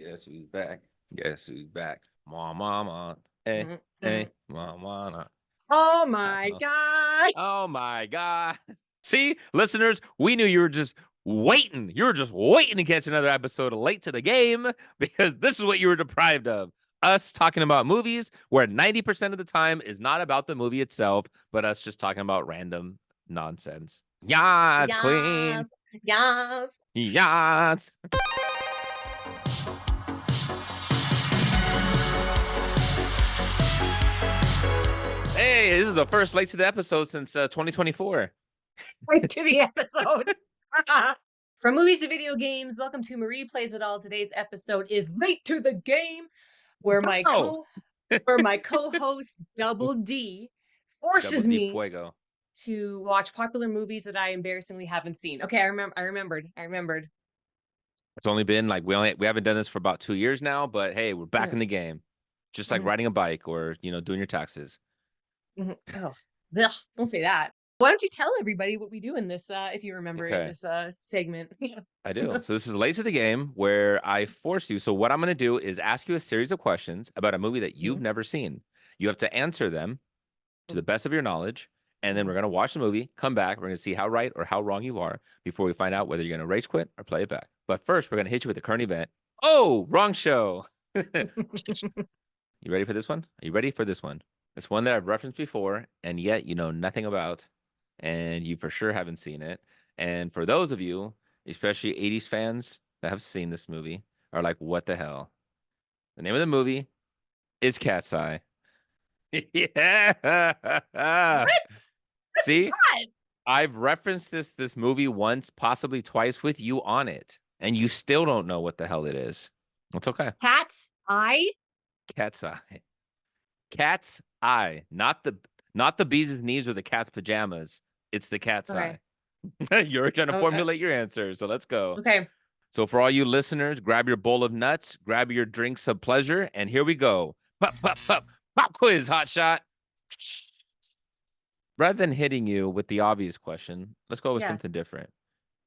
Guess who's back? Guess who's back? Mama. Hey, hey, mama. Oh my God. Oh my God. See, listeners, we knew you were just waiting. You were just waiting to catch another episode of Late to the Game because this is what you were deprived of. Us talking about movies where 90% of the time is not about the movie itself, but us just talking about random nonsense. Yes, queen. Yes. Yes. Yes. Hey, this is the first late to the episode since 2024. Right to the episode. From movies to video games, welcome to Marie Plays It All. Today's episode is Late to the Game, where my Oh, co-host Double D Double forces D me Fuego. to watch popular movies that I embarrassingly haven't seen. Okay, I remembered. It's only been like we haven't done this for about 2 years now, but hey, we're back Mhm, in the game. Just like mhm, riding a bike or doing your taxes. mhm. Oh, ugh, don't say that. Why don't you tell everybody what we do in this, if you remember Okay, this segment? I do. So this is late to the game where I force you. So what I'm gonna do is ask you a series of questions about a movie that you've Mhm, never seen. You have to answer them to the mhm, best of your knowledge, and then we're mhm. gonna watch the movie, come back, we're gonna see how right or how wrong you are before we find out whether you're gonna rage quit or play it back. But first, we're gonna hit you with the current event. Oh, wrong show. You ready for this one? Are you ready for this one? It's one that I've referenced before, and yet you know nothing about, and you for sure haven't seen it. And for those of you, especially 80s fans that have seen this movie, are like, what the hell? The name of the movie is Cat's Eye. Yeah. What? What's See, that? I've referenced this movie once, possibly twice with you on it, and you still don't know what the hell it is. It's okay. Cat's eye? Cat's Eye. Cat's Eye, not the bee's knees or the cat's pajamas. It's the cat's Okay. eye. You're trying to Oh, formulate your answer, so let's go. okay. So for all you listeners, grab your bowl of nuts, grab your drinks of pleasure, and here we go. Pop quiz, hot shot. Rather than hitting you with the obvious question, let's go with Yeah. something different.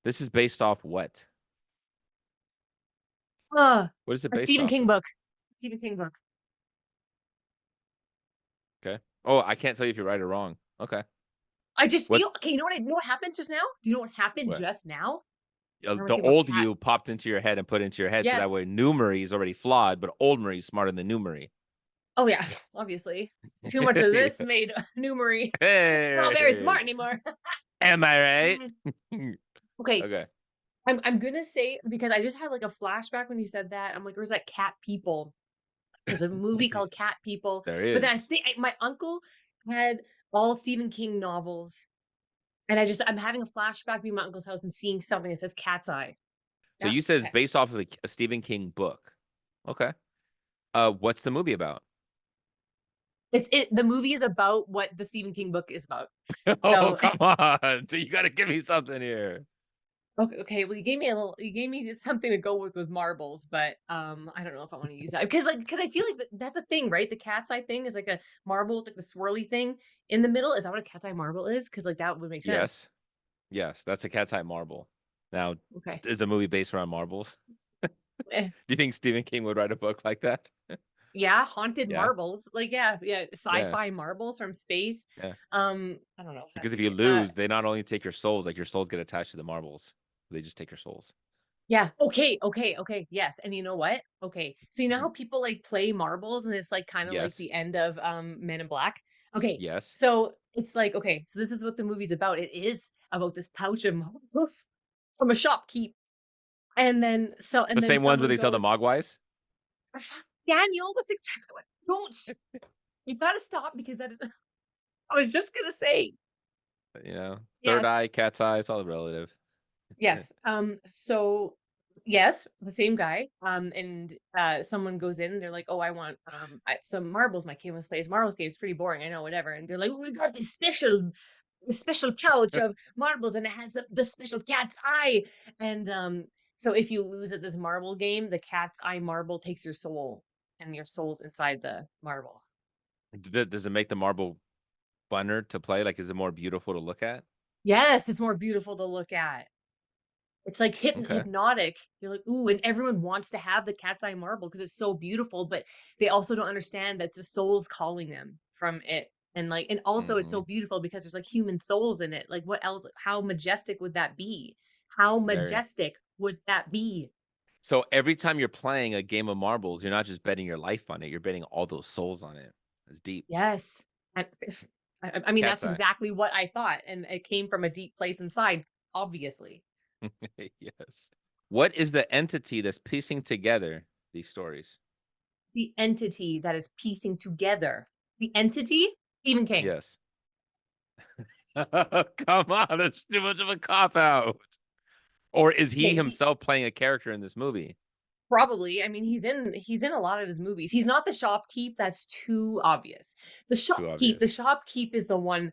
This is based off what? Ugh, What is it a based Stephen off King of? book. Stephen King book. Okay. Oh, I can't tell you if you're right or wrong. Okay. I just feel What's okay, you know what happened just now? Do you know what happened what? just now? I remember The thinking about old cat. you popped into your head and put into your head, so that way Yes. new Marie is already flawed, but old Marie is smarter than new Marie. Oh yeah, obviously. Too much of this made New Marie not very Hey, smart anymore. am I right? Mm, okay, Okay. I'm gonna say because I just had like a flashback when you said that. I'm like, where's that Cat People? There's a movie called Cat People, There but then I is. think my uncle had all Stephen King novels, and I'm having a flashback being at my uncle's house and seeing something that says Cat's Eye. So Yeah. you said it's Okay. based off of a Stephen King book. Okay. What's the movie about? The movie is about what the Stephen King book is about. Oh, So come on. So you got to give me something here. okay, well you gave me something to go with marbles, but I don't know if I want to use that because I feel like that's a thing, right? The cat's eye thing is like a marble with like the swirly thing in the middle. Is that what a cat's eye marble is? Because like that would make sense. Yes. Yes, that's a cat's eye marble. Now, Okay. is a movie based around marbles? Eh, Do you think Stephen King would write a book like that? yeah, haunted Yeah. marbles. Like yeah, Yeah. sci-fi marbles from space. Yeah. I don't know if Because that's if you it. lose, they not only take your souls, like your souls get attached to the marbles. They just take your souls. Yeah. Okay. Yes. And you know what? Okay. So you know Mhm. how people like play marbles and it's like kind of like Yes. the end of Men in Black? Okay. Yes. So it's like, okay, so this is what the movie's about. It is about this pouch of marbles from a shopkeep. The And then same ones where someone they sell the goes, Mogwais? Daniel, that's exactly what don't you gotta stop because that is I was just gonna say. Third Yes. eye, cat's eye, it's all relative. Yes. So yes, the same guy. And someone goes in, they're like, "Oh, I want some marbles. My kid wants to play his marbles game. It's pretty boring, I know, whatever." And they're like, "We got this special pouch of marbles, and it has the special cat's eye." And so if you lose at this marble game, the cat's eye marble takes your soul, and your soul's inside the marble. Does it make the marble funner to play? Like, is it more beautiful to look at? Yes, it's more beautiful to look at. It's like Okay. hypnotic. You're like, ooh, and everyone wants to have the cat's eye marble because it's so beautiful, but they also don't understand that the soul's calling them from it. And like, and also it's so Hmm. beautiful because there's like human souls in it. Like, what else? How majestic would that be? How Very. majestic would that be? So every time you're playing a game of marbles, you're not just betting your life on it, you're betting all those souls on it. It's deep. Yes. I, I mean, Cat's that's eye. exactly what I thought. And it came from a deep place inside, obviously. Yes. What is the entity that's piecing together these stories? The entity that is piecing together the entity, Stephen King. Yes. Come on, that's too much of a cop out. Or is he Okay, himself playing a character in this movie? probably. I mean, he's in a lot of his movies. He's not the shopkeep, that's too obvious. Too The obvious. shopkeep is the one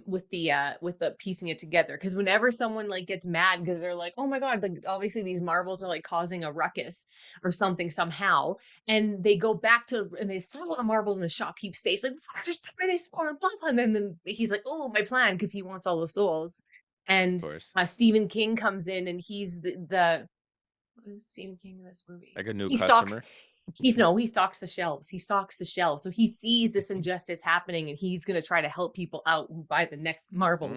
with the piecing it together. Because whenever someone like gets mad because they're like, "Oh my god, like obviously these marbles are like causing a ruckus or something somehow." And they go back to and they throw the marbles in the shopkeep's face, like, "There's too many more, blah blah." And then he's like, "Oh, my plan," because he wants all the souls. Of And course. Stephen King comes in and he's the what is Stephen King in this movie? Like a new He stalks customer. he stalks the shelves. He stalks the shelves. So he sees this injustice happening and he's gonna try to help people out who buy the next marble.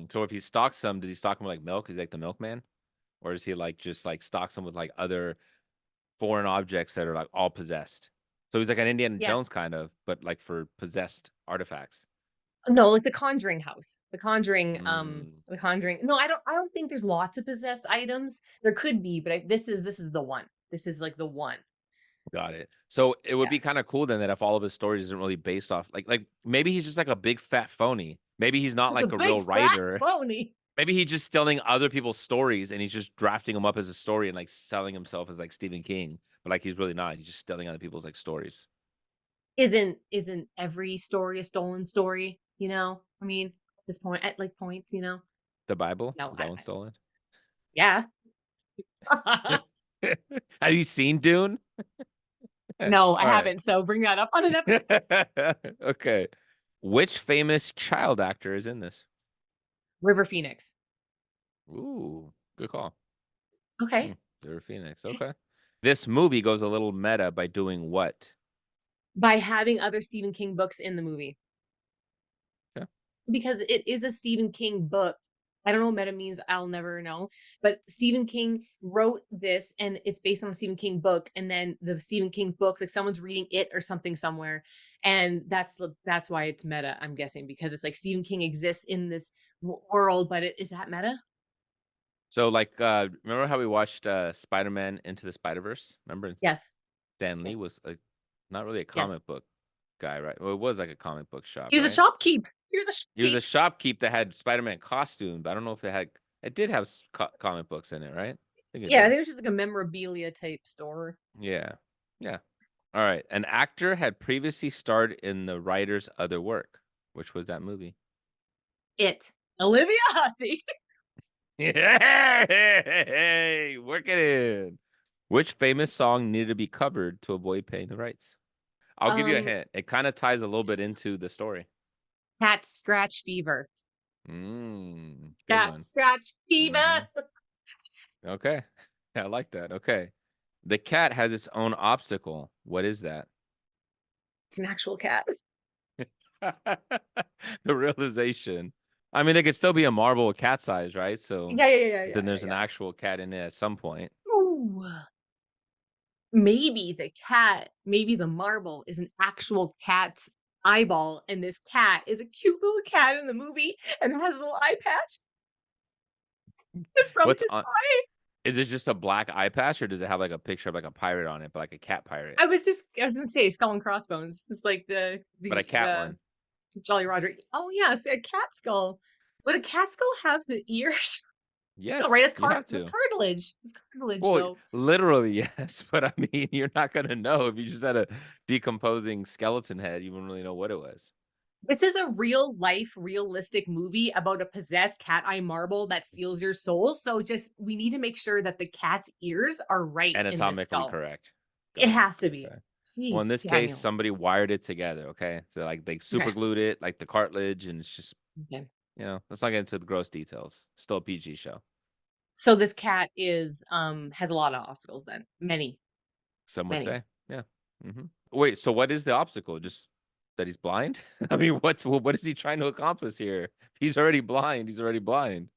So if he stalks them, does he stalk them like milk? Is he like the milkman? Or is he like just like stalks them with like other foreign objects that are like all possessed? So he's like an Indiana Yeah. Jones kind of, but like for possessed artifacts. No, like the Conjuring house. Mm, The Conjuring. No, I don't think there's lots of possessed items. There could be, but this is the one. This is like the one. got it. So it would Yeah. be kind of cool then that if all of his stories isn't really based off like maybe he's just like a big fat phony. Maybe he's not It's a like a big real fat writer. phony. Maybe he's just stealing other people's stories and he's just drafting them up as a story and like selling himself as like Stephen King, but like he's really not. He's just stealing other people's like stories. Isn't every story a stolen story? You know? I mean, at this point, at like points, you know? The Bible? No, Is that one stolen? yeah. Have you seen Dune? All No, I right. haven't. So bring that up on an episode. Okay. Which famous child actor is in this? River Phoenix. Ooh, good call. Hmm, Okay. River Phoenix. Okay. This movie goes a little meta by doing what? By having other Stephen King books in the movie. Okay. Because it is a Stephen King book. I don't know what meta means, I'll never know. But Stephen King wrote this and it's based on a Stephen King book. And then the Stephen King books, like someone's reading it or something somewhere. And that's why it's meta, I'm guessing, because it's like Stephen King exists in this world, but is that meta? So like remember how we watched Spider-Man Into the Spider-Verse? Remember Yes. Stan Lee Okay. was a not really a Yes. comic book guy, right? Well, it was like a comic book shop, He was a right? shopkeep. He was a He was a shopkeep. shopkeep that had Spider-Man costumes. I don't know if it did have comic books in it, right? I think it Yeah, I did. think it was just like a memorabilia type store. Yeah. Yeah. All right. An actor had previously starred in the writer's other work. Which was that movie? It. Olivia Hussey. Hey, work it in. Which famous song needed to be covered to avoid paying the rights? I'll give you a Um, hint. It kind of ties a little bit into the story. Cat Scratch Fever. Good Cat one. Scratch Hmm. Fever. Okay. I like that. Okay. The cat has its own obstacle. What is that? It's an actual cat. The realization. I mean, it could still be a marble cat size, right? So then there's an Yeah. actual cat in it at some point. Ooh. Maybe the marble is an actual cat's eyeball, and this cat is a cute little cat in the movie and has a little eye patch. It's from What's his on? eye. Is it just a black eye patch, or does it have like a picture of like a pirate on it, but like a cat pirate, I was gonna say Skull and Crossbones. It's like but a cat one? Jolly Roger. Oh yeah, it's a cat skull. Would a cat skull have the ears? No, right? Yes, you have That's to. cartilage. It's cartilage Well, though. literally, yes, but I mean, you're not gonna know if you just had a decomposing skeleton head. You wouldn't really know what it was. This is a real life, realistic movie about a possessed cat eye marble that steals your soul. So just we need to make sure that the cat's ears are right in this Anatomically skull. correct. It Got it. has to be. Okay. Well, in Jeez, this case, Daniel. somebody wired it together. Okay, so like they super Okay. glued it, like the cartilage, and it's just Okay. let's not get into the gross details. Still a PG show. So this cat is has a lot of obstacles then. Many, Some would many. say. Yeah. Wait, so what is the obstacle? Just that he's blind? I mean, what is he trying to accomplish here? If he's already blind. He's already blind.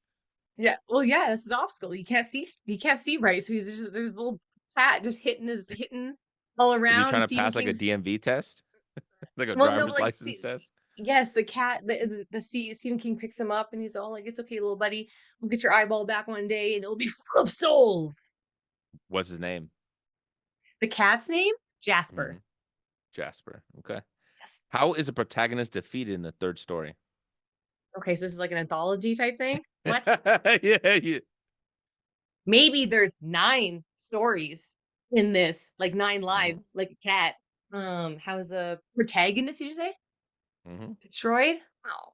Yeah. Well, yeah, this is obstacle. He can't see right. So he's just there's a little cat just hitting all Is he around. trying to Stephen pass like a King's DMV test? Like a well, no, driver's like license see, test? yes, the cat Stephen King picks him up and he's all like, "It's okay, little buddy. We'll get your eyeball back one day and it'll be full of souls." What's his name? The cat's name? hmm Jasper. Jasper. Okay. Yes. How is a protagonist defeated in the third story? Okay, so this is like an anthology type thing. What? Yeah. Maybe there's 9 stories in this, like 9 hmm lives, like a cat. How's a protagonist, you say? hmm Destroyed? Oh.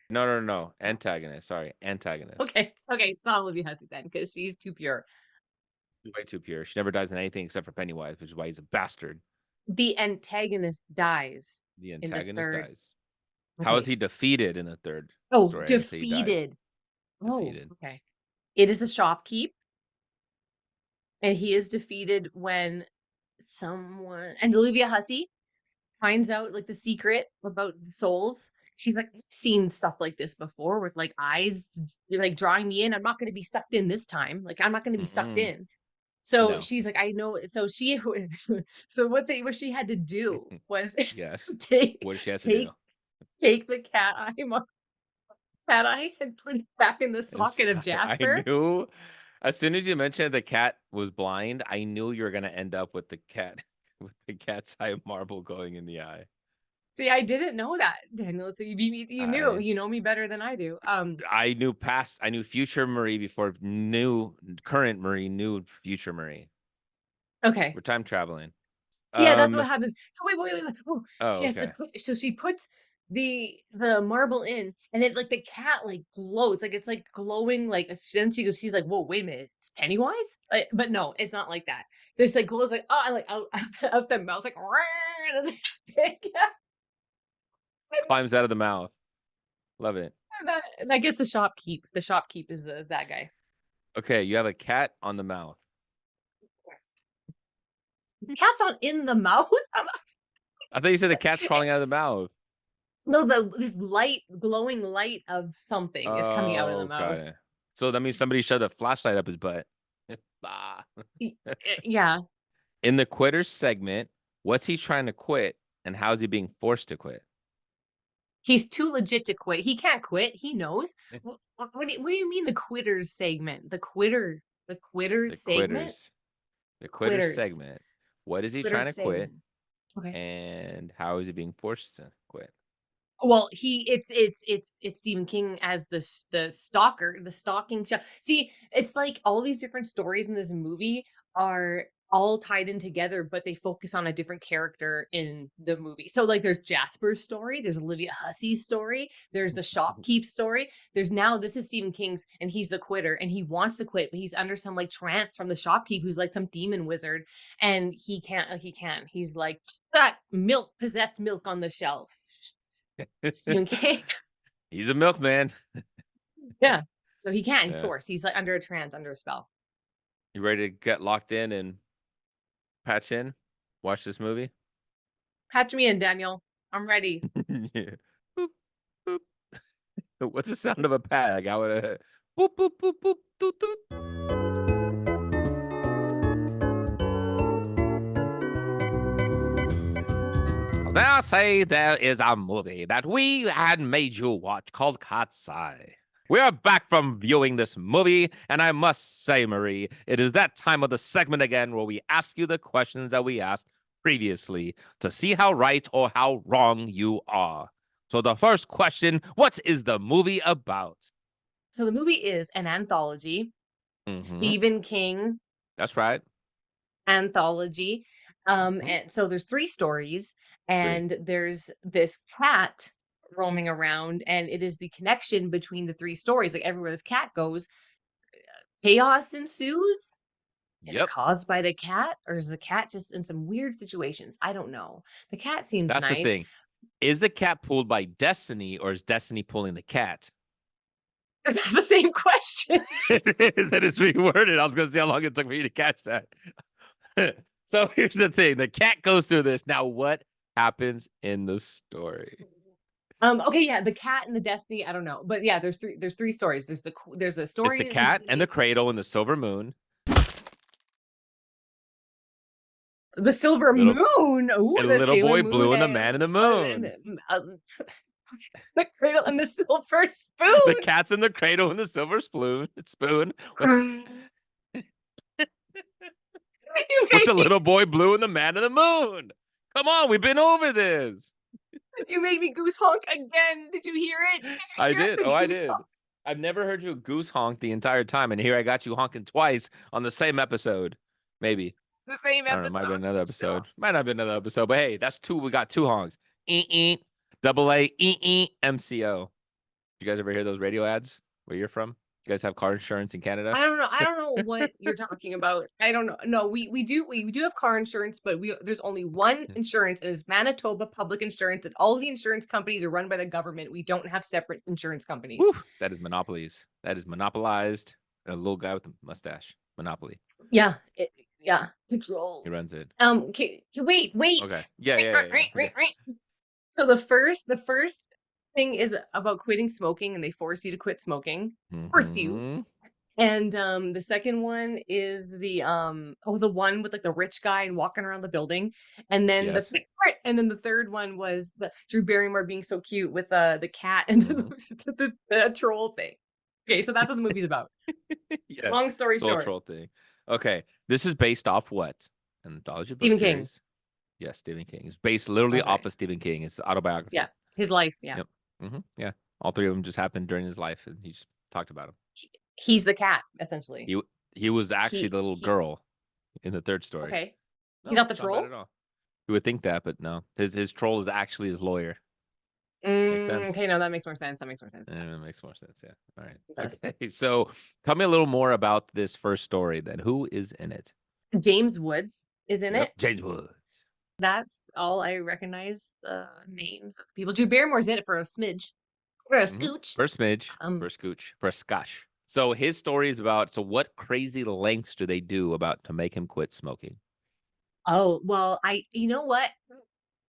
No. Oh. Antagonist. Sorry, antagonist. Okay. Okay, it's not Olivia Hussey then, because she's too pure. Way too pure. She never dies in anything except for Pennywise, which is why he's a bastard. The antagonist dies The in the antagonist third. dies. How is Okay. he defeated in the third Oh, story? I didn't say he died. defeated. Oh, Defeated. okay. It is a shopkeep, and he is defeated when someone and Olivia Hussey finds out like the secret about the souls. She's like, I've seen stuff like this before with like eyes like drawing me in. I'm not going to be sucked in this time. Like I'm not going to be sucked Mm-mm. in. So No. she's like, I know. So she, so what she had to do was Yes. take What does she have to do? take take the cat eye and put it back in the It's, socket of I Jasper. knew as soon as you mentioned the cat was blind, I knew you were gonna end up with the cat with the cat's eye marble going in the eye. See, I didn't know that, Daniel. So you knew, I you know me better than I do. I knew future Marie before knew current Marie knew future Marie. Okay. We're time traveling. Yeah, that's Um. what happens. So wait. Oh, Oh, she has to okay. put. So she puts the marble in, and then like the cat like glows, like it's like glowing. Like then she goes, she's like, "Whoa, wait a minute, it's Pennywise?" But no, it's not like that. So it's like glows like like out the mouth, like and then the cat- Climbs out of the mouth. Love it. that gets the shopkeep. The shopkeep is that guy. Okay, you have a cat on the mouth. The cat's not in the mouth. I thought you said the cat's crawling out of the mouth. No, this light, glowing light of something is coming out of the Oh, got mouth. it. So that means somebody shoved a flashlight up his butt. Ah. Yeah. In the quitters segment, what's he trying to quit and how's he being forced to quit? He's too legit to quit. He can't quit. He knows. What do you mean the quitters segment? The The quitters segment? quitters. The quitters Quitters. segment. What is he trying Quitters to quit segment. Okay. and how is he being forced to quit? Well, it's Stephen King as the stalker, the stalking child. See, it's like all these different stories in this movie are all tied in together, but they focus on a different character in the movie. So like there's Jasper's story, there's Olivia Hussey's story, there's the shopkeep story. There's now this is Stephen King's and he's the quitter and he wants to quit, but he's under some like trance from the shopkeep who's like some demon wizard and he can't. He's like that milk possessed milk on the shelf. Stephen King. He's a milkman. Yeah. So he can't. He's Yeah. forced. He's like under a trance, under a spell. You ready to get locked in and patch in? Watch this movie? Patch me in, Daniel. I'm ready. Yeah. Boop, boop. What's the sound of a pad? Like I would boop boop boop boop doot doot. Now say there is a movie that we had made you watch called Cat's Eye. We are back from viewing this movie, and I must say, Marie, it is that time of the segment again where we ask you the questions that we asked previously to see how right or how wrong you are. So the first question, what is the movie about? So the movie is an anthology, Mm-hmm. Stephen King That's right. anthology. Mhm. And so there's 3 stories, Three. and there's this cat roaming around, and it is the connection between the 3 stories. Like everywhere this cat goes, chaos ensues. Is it Yep. caused by the cat, or is the cat just in some weird situations? I don't know. The cat seems That's the nice. thing. Is the cat pulled by destiny or is destiny pulling the cat? It's the same question. It is, and it's reworded. I was going to see how long it took for you to catch that. So here's the thing: the cat goes through this. Now, what happens in the story? Okay, yeah, the cat and the destiny. I don't know, but yeah, there's three stories. There's a It's the story in the cat and the beginning. cradle and the silver moon. The silver Little moon. Ooh, and the little Sailor boy Moon blue and the man in the moon. the cradle and the silver The spoon. cat's in the cradle and the silver spoon. Spoon with You with made the me, little boy blue and the man in the moon. Come on, we've been over this. you made me goose honk again. Did you hear it? Did you I hear did. Oh, the I goose did. honk? I've never heard you goose honk the entire time, and here I got you honking twice on the same episode. Maybe. The same I don't know. Might have been episode. another Still. episode. Might not have been another episode, but hey, that's two. We got two honks. Double A, MCO. You guys ever hear those radio ads where you're from? You guys have car insurance in Canada? I don't know. I don't know what you're talking about. I don't know. No, we do have car insurance, but there's only one insurance, and it's Manitoba Public Insurance, and all the insurance companies are run by the government. We don't have separate insurance companies. Woo, that is monopolies. That is monopolized. A little guy with a mustache. Monopoly. Yeah. Yeah. Control. He runs it. Wait. Okay. Yeah. Okay. So the first thing is about quitting smoking, and they force you to quit smoking. Force you. Mhm. And the second one is the one with like the rich guy and walking around the building. And then Yes. the third one was the Drew Barrymore being so cute with the cat and the troll thing. Okay, so that's what the movie's about. Yes. Long story It's a little short. troll thing. Okay. This is based off what? An anthology book Stephen King. series? Yes, Stephen King. It's based literally off Okay. of Stephen King. It's autobiography. Yeah. His life. Yeah. Yep. Yeah. All three of them just happened during his life, and he just talked about them. He's the cat, essentially. He was actually the little girl in the third story. Okay. No, He's not the it's not troll? bad at all. You would think that, but no. His troll is actually his lawyer. Makes sense. Okay, no, that makes more sense. That makes more sense. That makes more sense. Yeah. All right. Okay. So tell me a little more about this first story then. Who is in it? James Woods is in it. James Woods. That's all I recognize the names of the people. Drew Barrymore's in it for a smidge. For a scooch. For a smidge. For a scooch. For a scotch. So his story is about, so what crazy lengths do they do about to make him quit smoking? Oh, well, you know what?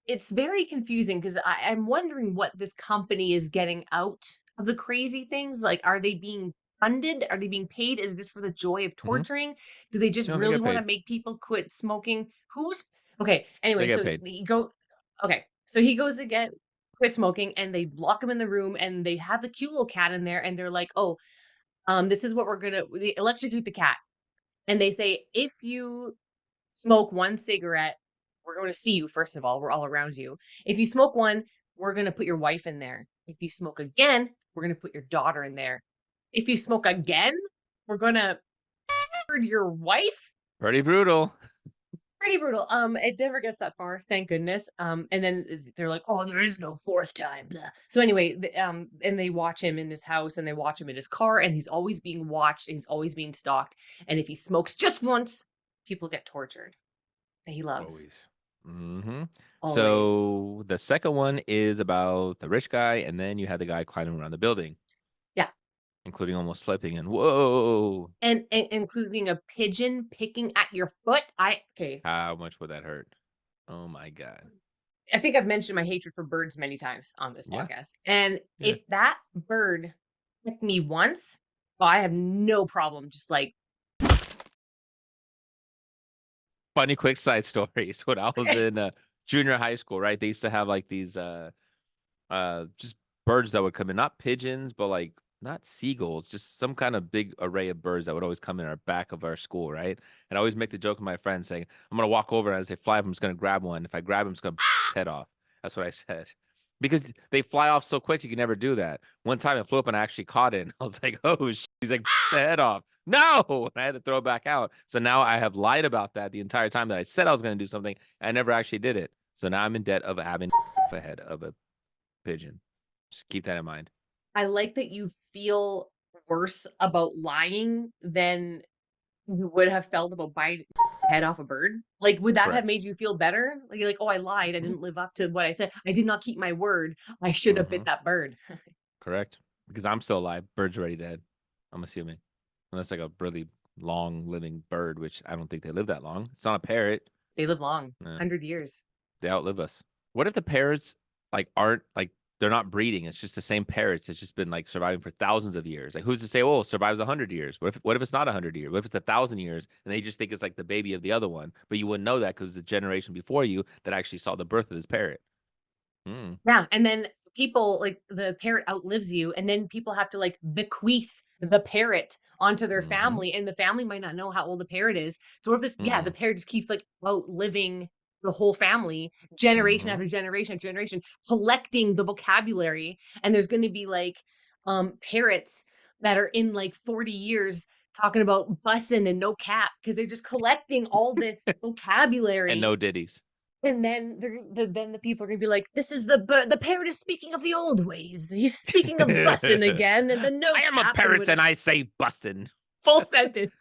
It's very confusing because I'm wondering what this company is getting out of the crazy things. Like, are they being funded? Are they being paid? Is it just for the joy of torturing? Do they just No, they really get want to paid. make people quit smoking? Okay. Anyway, They get so paid. he goes to get quit smoking, and they lock him in the room, and they have the cute little cat in there, and they're like, oh, this is what they electrocute the cat. And they say, if you smoke one cigarette, we're going to see you. First of all, we're all around you. If you smoke one, we're going to put your wife in there. If you smoke again, we're going to put your daughter in there. If you smoke again, we're going to murder your wife. Pretty brutal. Pretty brutal. It never gets that far, thank goodness. And then they're like, "Oh, there is no fourth time." Blah. So anyway, and they watch him in his house, and they watch him in his car, and he's always being watched, and he's always being stalked. And if he smokes just once, people get tortured. That he loves. Always. Always. So the second one is about the rich guy, and then you had the guy climbing around the building. Yeah. Including almost slipping and whoa. And including a pigeon picking at your foot. How much would that hurt? Oh my God. I think I've mentioned my hatred for birds many times on this podcast. And if that bird picked me once, I have no problem just like. Funny quick side stories. When I was in junior high school, right? They used to have like these just birds that would come in, not pigeons, but like not seagulls, just some kind of big array of birds that would always come in our back of our school, right? And I always make the joke with my friends saying, I'm gonna walk over and as they fly, I'm just gonna grab one. If I grab him, it's gonna his head off. That's what I said. Because they fly off so quick, you can never do that. One time it flew up and I actually caught it. I was like, oh, he's like, the head off. No, and I had to throw it back out. So now I have lied about that the entire time that I said I was going to do something. I never actually did it. So now I'm in debt of having a head of a pigeon. Just keep that in mind. I like that you feel worse about lying than you would have felt about biting head off a bird. Like, would that have made you feel better? Like, oh, I lied. I didn't live up to what I said. I did not keep my word. I should have bit that bird. Correct. Because I'm still alive. Bird's already dead. I'm assuming. Unless like a really long living bird, which I don't think they live that long. It's not a parrot. They live long, Uh, 100 years. they outlive us. What if the parrots like aren't like they're not breeding? It's just the same parrots. It's just been like surviving for thousands of years. Like who's to say, oh, it survives 100 years? What if it's not 100 years? What if it's 1,000 years and they just think it's like the baby of the other one? But you wouldn't know that because the generation before you that actually saw the birth of this parrot. Hmm. Yeah, and then people like the parrot outlives you, and then people have to like bequeath the parrot onto their Mm-hmm. family, and the family might not know how old the parrot is. So what if this, yeah, the Mm-hmm. parrot just keeps like outliving the whole family, generation Mm-hmm. after generation after generation, collecting the vocabulary, and there's going to be like parrots that are in like 40 years talking about bussin' and no cap because they're just collecting all this And vocabulary, no ditties. and then then the people are gonna be like, "This is the parrot is speaking of the old ways. He's speaking of bussin' I again, and the no am a cap and parrot whatever." and I say bustin'. Full sentence.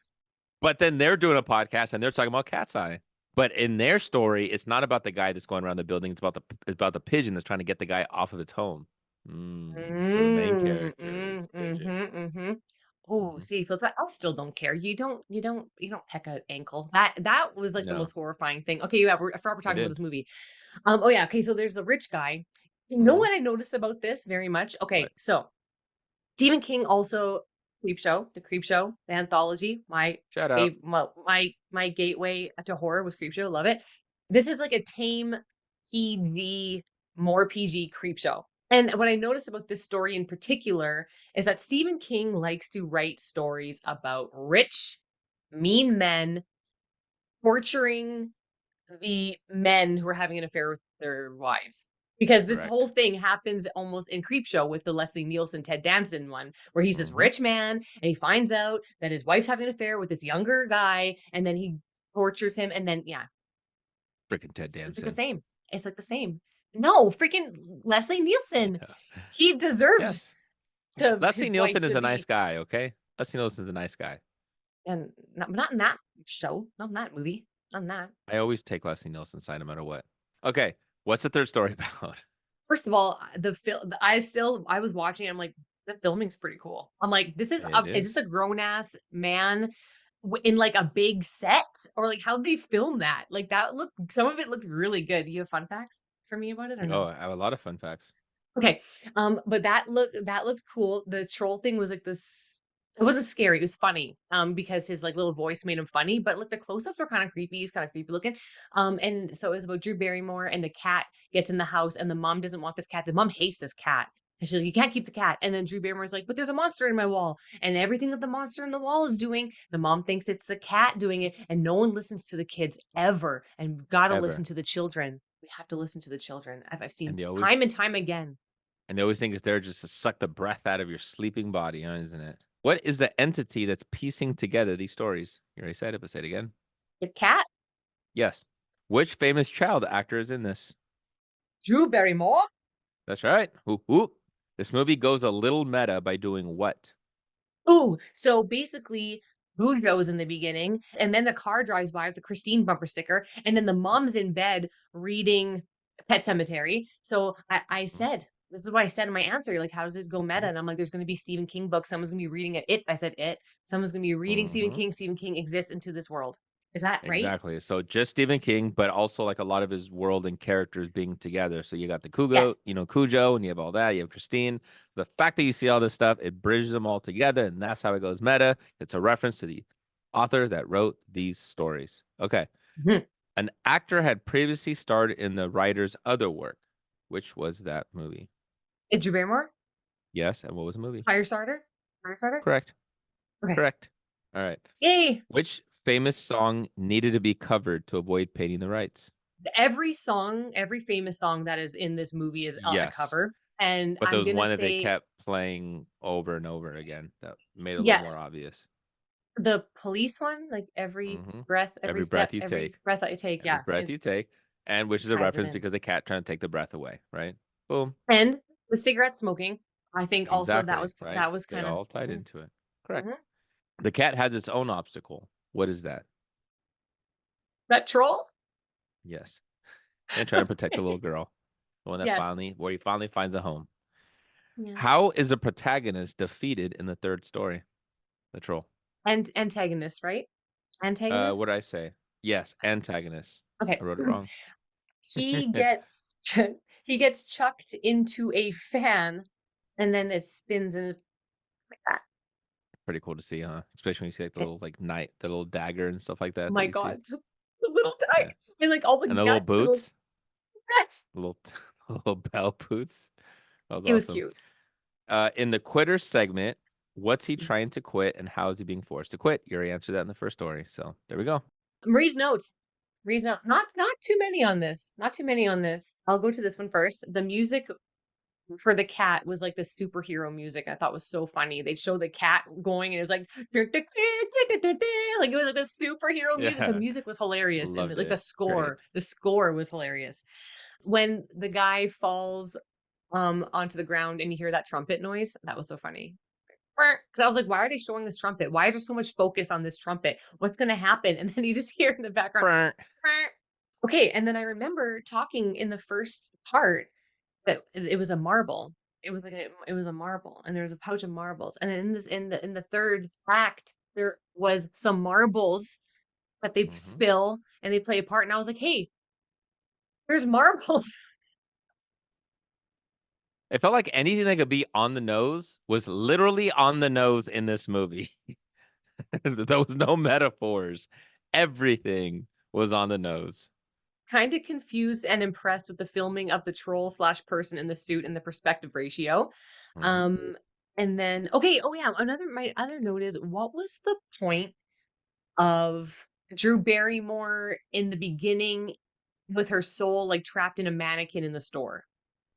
But then they're doing a podcast and they're talking about cat's eye. But in their story, it's not about the guy that's going around the building. It's about the pigeon that's trying to get the guy off of its home. So the main character is pigeon. Oh, Mhm. see, Philip, I still don't care. You don't peck an ankle. That was like the No, most horrifying thing. Okay, yeah, I forgot we're I talking about did. this movie. Oh yeah, okay, so there's the rich guy. You know Hmm. what I noticed about this very much? Okay, What? so Stephen King also Creep Show, the anthology. Shut up. My gateway to horror was Creep Show. Love it. This is like a tame PG, more PG Creep Show. And what I noticed about this story in particular is that Stephen King likes to write stories about rich, mean men torturing the men who are having an affair with their wives. Because this whole Correct. thing happens almost in Creepshow with the Leslie Nielsen, Ted Danson one, where he's this Hmm. rich man and he finds out that his wife's having an affair with this younger guy, and then he tortures him, and then yeah, Freaking Ted it's like the Danson. same. It's like the same. No, freaking Leslie Nielsen. He deserved Yes. Leslie his wife Nielsen is to a nice be, guy. Okay. Leslie Nielsen's a nice guy. and not in that show, not in that movie, not in that. I always take Leslie Nielsen's side no matter what. Okay. What's the third story about? First of all, the film I was watching, I'm like, the filming's pretty cool. I'm like, It is this is. a grown ass man in like a big set, or like how'd they film that? Like that looked some of it looked really good. You have fun facts for me about it or Oh, no? I have a lot of fun facts. Okay. But that looked cool. The troll thing was like this. It wasn't scary. It was funny. Because his like little voice made him funny. But like the close-ups were kind of creepy. He's kind of creepy looking. And so it was about Drew Barrymore, and the cat gets in the house, and the mom doesn't want this cat. The mom hates this cat. And she's like, "You can't keep the cat." And then Drew Barrymore's like, "But there's a monster in my wall." And everything that the monster in the wall is doing, the mom thinks it's the cat doing it. And no one listens to the kids ever. And we gotta listen Ever. to the children. We have to listen to the children. I've And seen they time always and time again. and they always think it's there just to suck the breath out of your sleeping body, isn't it? What is the entity that's piecing together these stories? You already said it, but say it again. The cat, Yes. Which famous child actor is in this? Drew Barrymore. That's right. Whoop, whoop. This movie goes a little meta by doing what? Ooh, so basically, Bujo's in the beginning, and then the car drives by with the Christine bumper sticker, and then the mom's in bed reading Pet Cemetery. So I Mhm, said, this is what I said in my answer. Like, how does it go meta? mhm, And I'm like, there's going to be Stephen King books. Someone's going to be reading it. I said it. Someone's going to be reading Stephen mhm. King. Stephen King exists into this world. Is that right? Exactly. So just Stephen King, but also like a lot of his world and characters being together. So you got the Yes. Cujo, and you have all that. You have Christine. The fact that you see all this stuff, it bridges them all together, and that's how it goes meta. It's a reference to the author that wrote these stories. Okay. Mhm. An actor had previously starred in the writer's other work. Which was that movie? It's Drew Barrymore, Yes, and what was the movie? Firestarter. Firestarter. Correct. Okay. Correct. All right. Yay. Which famous song needed to be covered to avoid paying the rights? Every song, every famous song that is in this movie is on the Yes. cover. And But there I'm was gonna one that they say, kept playing over and over again that made it a little yeah, more obvious. the police one, like Hmm. every Every step, breath you every take, breath that you take. every Yeah, breath it you take, and which is a ties it reference in. because the cat trying to take the breath away, right? Boom. And the cigarette smoking, I think also Exactly, right? that was They kind of all tied into it. Correct. mhm. The cat has its own obstacle. What is that? That troll. Yes. And trying to protect the little girl. The one that Yes. where he finally finds a home. Yeah. How is the protagonist defeated in the third story? The troll. And antagonist, right? Antagonist? What did I say? Yes, antagonist. I Okay. wrote it wrong. He gets he gets chucked into a fan and then it spins and like that. Pretty cool to see, huh? Especially when you see like the Okay. little like knight, the little dagger and stuff like Oh that that my you see. God. The little Yeah, dice and like all the and the little guts and those boots, guts. the little the little bell boots. That was It was awesome. cute. In the quitter segment, what's he trying to quit and how is he being forced to quit? You already answered that in the first story, so there we go. Marie's notes. Marie's not too many on this. Not too many on this. I'll go to this one first. The music for the cat was like the superhero music. I thought was so funny. They'd show the cat going and it was like like it was like the superhero music. The Yeah, music was hilarious and loved like it. Great. the score was hilarious. When the guy falls onto the ground and you hear that trumpet noise, that was so funny. Because I was like, why are they showing this trumpet? Why is there so much focus on this trumpet? What's going to happen? And then you just hear in the background. Brr. Okay, and then I remember talking in the first part that it was a marble. It was a marble, and there was a pouch of marbles. And then in the third act, there was some marbles that they Mhm. spill and they play a part. And I was like, hey, there's marbles. It felt like anything that could be on the nose was literally on the nose in this movie. There was no metaphors. Everything was on the nose. Kind of confused and impressed with the filming of the troll slash person in the suit and the perspective ratio. Mhm. Um, and then okay, oh yeah, another my other note is what was the point of Drew Barrymore in the beginning with her soul like trapped in a mannequin in the store?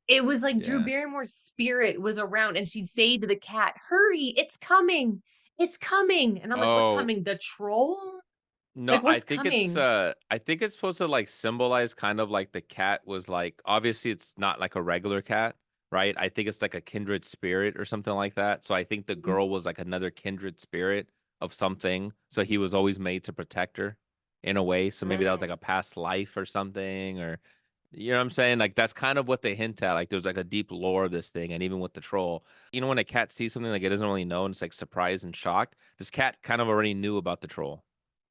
It was like Drew Yeah. Barrymore's spirit was around and she'd say to the cat, "Hurry, it's coming. It's coming." And I'm like, "What's Oh, coming? The troll? no, Like what's coming?" I think it's supposed to like symbolize kind of like the cat was like obviously it's not like a regular cat, right? I think it's like a kindred spirit or something like that. So I think the Mm, girl was like another kindred spirit of something. So he was always made to protect her in a way. So maybe that was like mm, a past life or something or you know what I'm saying? Like that's kind of what they hint at. Like there's like a deep lore of this thing, and even with the troll, you know, when a cat sees something like it doesn't really know, and it's like surprised and shocked. This cat kind of already knew about the troll.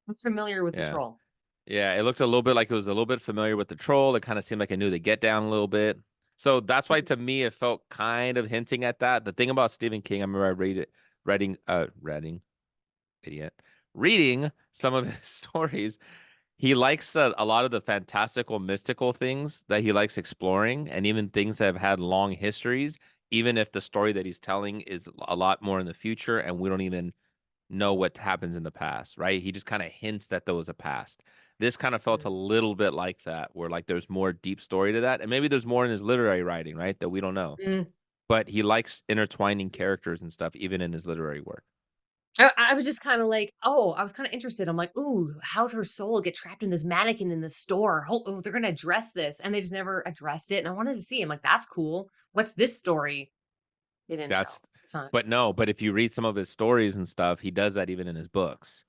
I was familiar with the Yeah. troll. Yeah, it looked a little bit like it was a little bit familiar with the troll. It kind of seemed like it knew the get down a little bit. So that's why to me it felt kind of hinting at that. The thing about Stephen King, I remember I idiot, reading some of his stories. He likes a lot of the fantastical, mystical things that he likes exploring, and even things that have had long histories, even if the story that he's telling is a lot more in the future and we don't even know what happens in the past, right? He just kind of hints that there was a past. This kind of felt a Mm, little bit like that, where like there's more deep story to that, and maybe there's more in his literary writing, right? That we don't know. mm. But he likes intertwining characters and stuff, even in his literary work. I was just kind of like, oh, I was kind of interested. I'm like, ooh, how'd her soul get trapped in this mannequin in the store? Oh, they're gonna address this, and they just never addressed it. And I wanted to see. I'm like, that's cool. What's this story? They didn't show. That's, It's not. but no, but if you read some of his stories and stuff, he does that even in his books.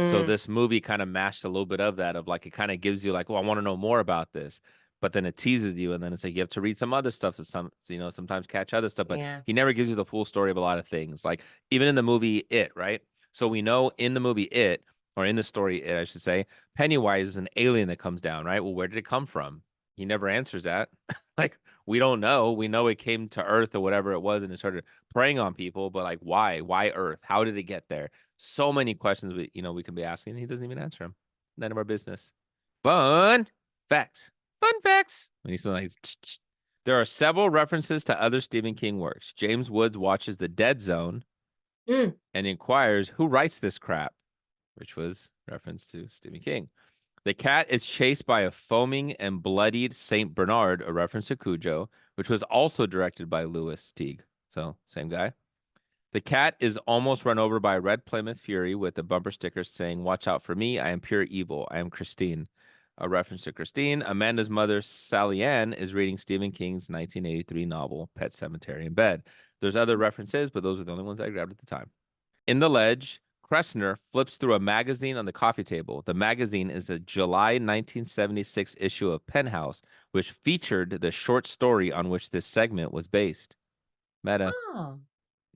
So Mm, this movie kind of mashed a little bit of that of like it kind of gives you like, well, I want to know more about this, but then it teases you, and then it's like you have to read some other stuff to some, you know, sometimes catch other stuff, but yeah. he never gives you the full story of a lot of things. Like even in the movie It, right? So we know in the movie It, or in the story It, I should say, Pennywise is an alien that comes down, right? Well, where did it come from? He never answers that. Like we don't know. We know it came to Earth or whatever it was, and it started preying on people, but like why? Why Earth? How did it get there? So many questions we can be asking, and he doesn't even answer them. None of our business. Fun facts. Fun facts. When he's like, there are several references to other Stephen King works. James Woods watches The Dead Zone Mm, and inquires who writes this crap, which was reference to Stephen King. The cat is chased by a foaming and bloodied Saint Bernard, a reference to Cujo, which was also directed by Louis Teague. So same guy. The cat is almost run over by a red Plymouth Fury with a bumper sticker saying, "Watch out for me. I am pure evil. I am Christine." A reference to Christine. Amanda's mother, Sally Ann, is reading Stephen King's 1983 novel, Pet Cemetery in bed. There's other references, but those are the only ones I grabbed at the time. In the ledge, Kressner flips through a magazine on the coffee table. The magazine is a July 1976 issue of Penthouse, which featured the short story on which this segment was based. Meta. Oh.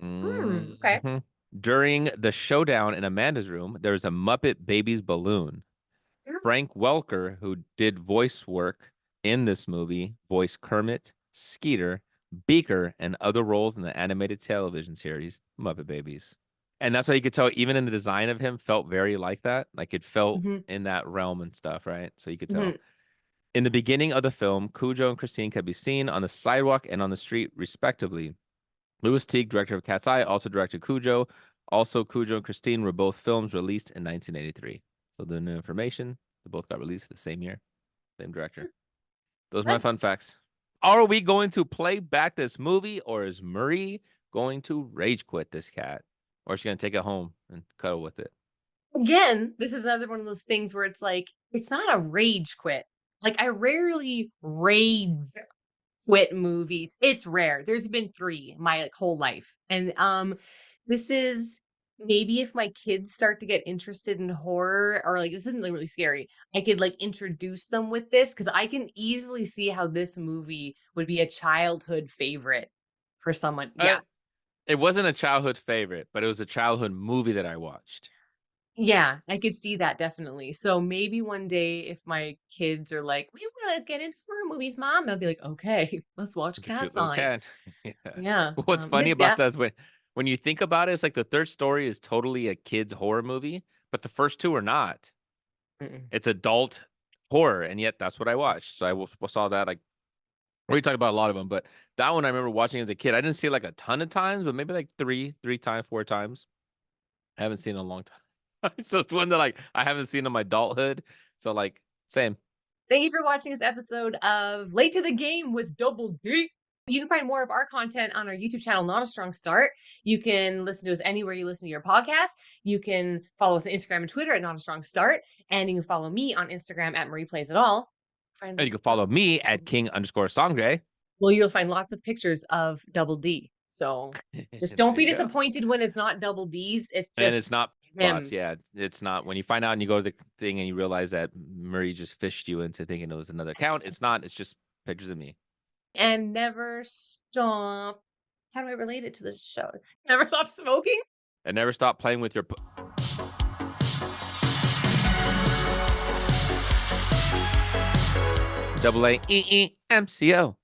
Okay. Mhm. During the showdown in Amanda's room, there's a Muppet Babies balloon. Frank Welker, who did voice work in this movie, voiced Kermit, Skeeter, Beaker, and other roles in the animated television series Muppet Babies. And that's why you could tell, even in the design of him, felt very like that. Like it felt Mm-hmm. in that realm and stuff, right? So you could tell. Mm-hmm. In the beginning of the film, Cujo and Christine could be seen on the sidewalk and on the street, respectively. Louis Teague, director of Cat's Eye, also directed Cujo. Also, Cujo and Christine were both films released in 1983. So the new information, they both got released the same year, same director. Those are my Good. fun facts. Are we going to play back this movie, or is Marie going to rage quit this cat? Or is she going to take it home and cuddle with it? Again, this is another one of those things where it's like, it's not a rage quit. Like, I rarely rage quit movies. It's rare. There's been 3 my, like, whole life. And, this is maybe if my kids start to get interested in horror or, like, this isn't, like, really scary, I could, like, introduce them with this because I can easily see how this movie would be a childhood favorite for someone. Uh, Yeah. it wasn't a childhood favorite, but it was a childhood movie that I watched. Yeah, I could see that definitely. So maybe one day if my kids are like, "We wanna get into horror movies, mom," I'll be like, "Okay, let's watch It's a cute Cat's little Eye." cat. Yeah. Yeah, What's funny about yeah. that is when you think about it, it's like the third story is totally a kid's horror movie, but the first 2 are not. Mm-mm. It's adult horror, and yet that's what I watched. So saw that like we talked about a lot of them, but that one I remember watching as a kid. I didn't see it like a ton of times, but maybe like three times, 4 times. I haven't seen it in a long time. So it's one that like I haven't seen in my adulthood. So like same. Thank you for watching this episode of Late to the Game with Double D. You can find more of our content on our YouTube channel, Not a Strong Start. You can listen to us anywhere you listen to your podcast. You can follow us on Instagram and Twitter at Not a Strong Start. And you can follow me on Instagram at Marie Plays It All. And Find you can follow me at King_Sangre. Well, you'll find lots of pictures of Double D. So just don't There be you go. disappointed when it's not Double D's. It's And just it's not bots. him. Yeah, it's not. When you find out and you go to the thing and you realize that Murray just fished you into thinking it was another account, it's not. It's just pictures of me. And never stop. How do I relate it to the show? Never stop smoking? And never stop playing with your. Double A E E M C O.